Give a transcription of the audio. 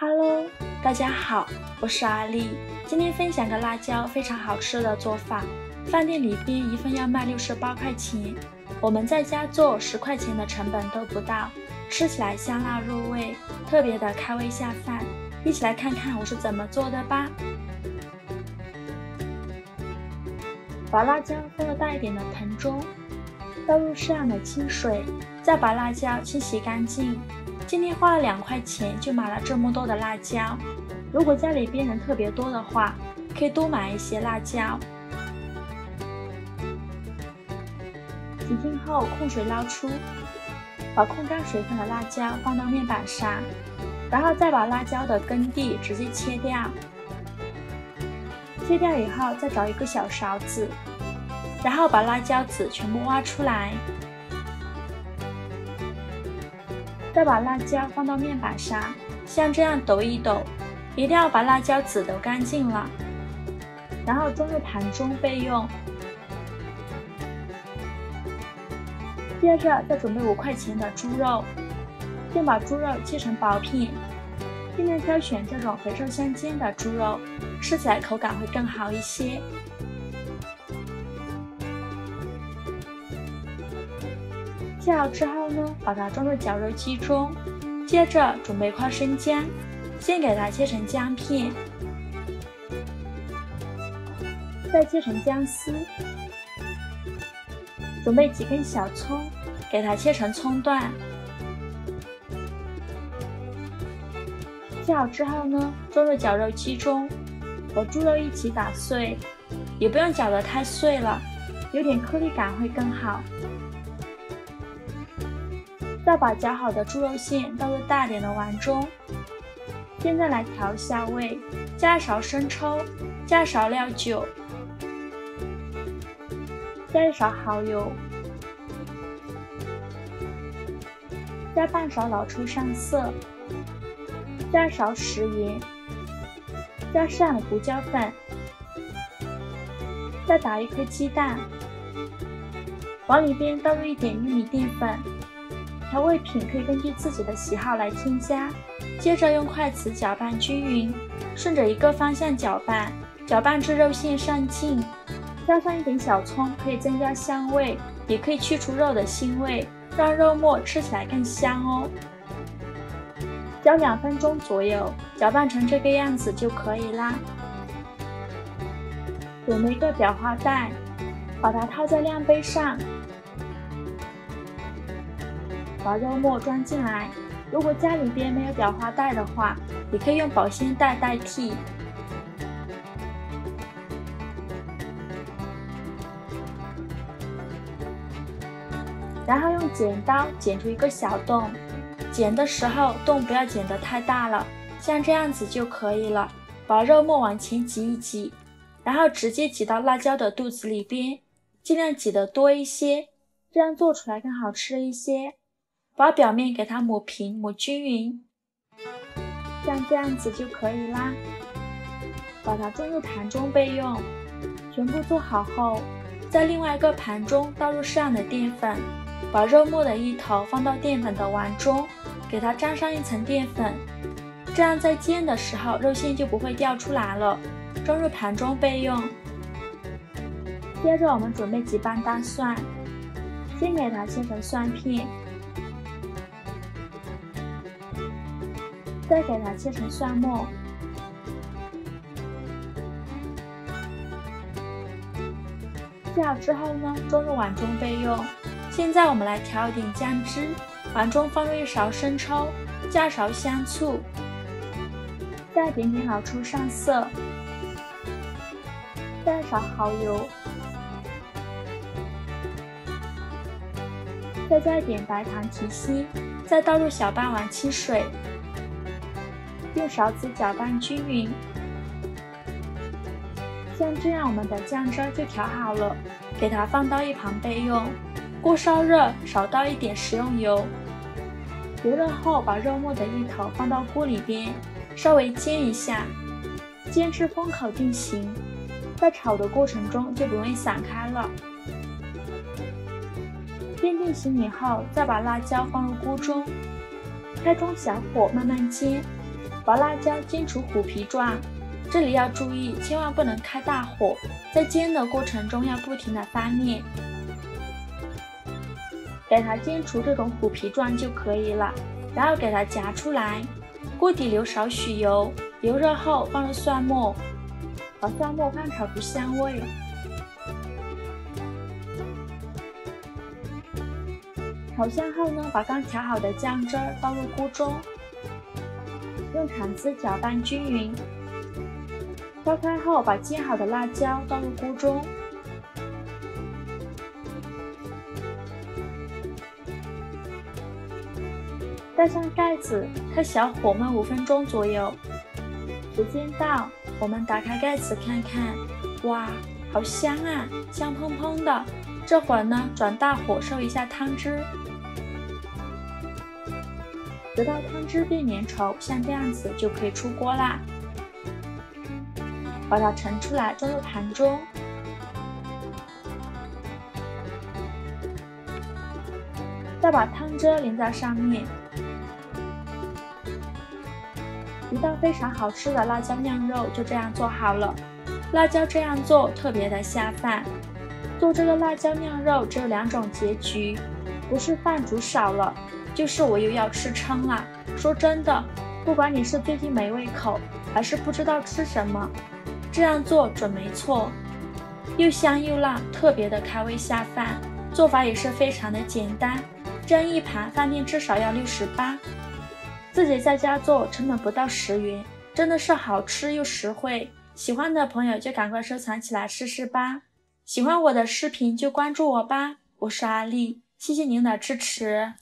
Hello，大家好，我是阿丽。今天分享个辣椒非常好吃的做法。饭店里边一份要卖68块钱，我们在家做10块钱的成本都不到，吃起来香辣入味，特别的开胃下饭。一起来看看我是怎么做的吧。把辣椒放到大一点的盆中，倒入适量的清水，再把辣椒清洗干净。今天花了2块钱就买了这么多的辣椒，如果家里边人特别多的话，可以多买一些辣椒。洗净后控水捞出，把控干水分的辣椒放到面板上，然后再把辣椒的根蒂直接切掉。切掉以后再找一个小勺子，然后把辣椒籽全部挖出来。再把辣椒放到面板上，像这样抖一抖，一定要把辣椒籽抖干净了，然后装入盘中备用。接着再准备5块钱的猪肉，先把猪肉切成薄片，尽量挑选这种肥瘦相间的猪肉，吃起来口感会更好一些。切好之后呢，把它装入绞肉机中，接着准备块生姜，先给它切成姜片，再切成姜丝。准备几根小葱，给它切成葱段。切好之后呢，装入绞肉机中，和猪肉一起打碎，也不用搅得太碎了，有点颗粒感会更好。再把搅好的猪肉馅倒入大点的碗中，现在来调一下味，加一勺生抽，加一勺料酒，加一勺蚝油，加半勺老抽上色，加一勺食盐，加适量的胡椒粉，再打一颗鸡蛋，往里边倒入一点玉米淀粉。调味品可以根据自己的喜好来添加，接着用筷子搅拌均匀，顺着一个方向搅拌，搅拌至肉馅上劲。加上一点小葱，可以增加香味，也可以去除肉的腥味，让肉末吃起来更香哦。搅2分钟左右，搅拌成这个样子就可以啦。准备一个裱花袋，把它套在量杯上。把肉末装进来，如果家里边没有裱花袋的话，也可以用保鲜袋代替。然后用剪刀剪出一个小洞，剪的时候洞不要剪得太大了，像这样子就可以了。把肉末往前挤一挤，然后直接挤到辣椒的肚子里边，尽量挤得多一些，这样做出来更好吃一些。把表面给它抹平抹均匀，像这样子就可以啦。把它装入盘中备用。全部做好后，在另外一个盘中倒入适量的淀粉，把肉末的一头放到淀粉的碗中，给它沾上一层淀粉，这样在煎的时候肉馅就不会掉出来了。装入盘中备用。接着我们准备几瓣大蒜，先给它切成蒜片，再给它切成蒜末，切好之后呢，装入碗中备用。现在我们来调一点酱汁，碗中放入1勺生抽，加1勺香醋，加一点点老抽上色，加1勺蚝油，再加一点白糖提稀，再倒入小半碗清水。用勺子搅拌均匀，像这样我们的酱汁就调好了，给它放到一旁备用。锅烧热，少倒一点食用油，油热后把肉末的一头放到锅里边，稍微煎一下，煎至封口定型，在炒的过程中就不容易散开了。煎定型以后，再把辣椒放入锅中，开中小火慢慢煎，把辣椒煎出虎皮状，这里要注意，千万不能开大火，在煎的过程中要不停地翻面，给它煎出这种虎皮状就可以了。然后给它夹出来，锅底留少许油，油热后放入蒜末，把蒜末翻炒出香味。炒香后呢，把刚调好的酱汁儿倒入锅中，用铲子搅拌均匀。烧开后，把煎好的辣椒倒入锅中，盖上盖子，开小火焖5分钟左右。时间到，我们打开盖子看看，哇，好香啊，香喷喷的。这会儿呢，转大火收一下汤汁，直到汤汁变粘稠，像这样子就可以出锅啦。把它盛出来，装入盘中。再把汤汁淋在上面。一道非常好吃的辣椒酿肉就这样做好了。辣椒这样做特别的下饭。做这个辣椒酿肉只有2种结局，不是饭煮少了，就是我又要吃撑了。说真的，不管你是最近没胃口，还是不知道吃什么，这样做准没错。又香又辣，特别的开胃下饭。做法也是非常的简单，这样一盘饭店至少要68。自己在家做成本不到10元，真的是好吃又实惠。喜欢的朋友就赶快收藏起来试试吧。喜欢我的视频就关注我吧，我是阿丽，谢谢您的支持。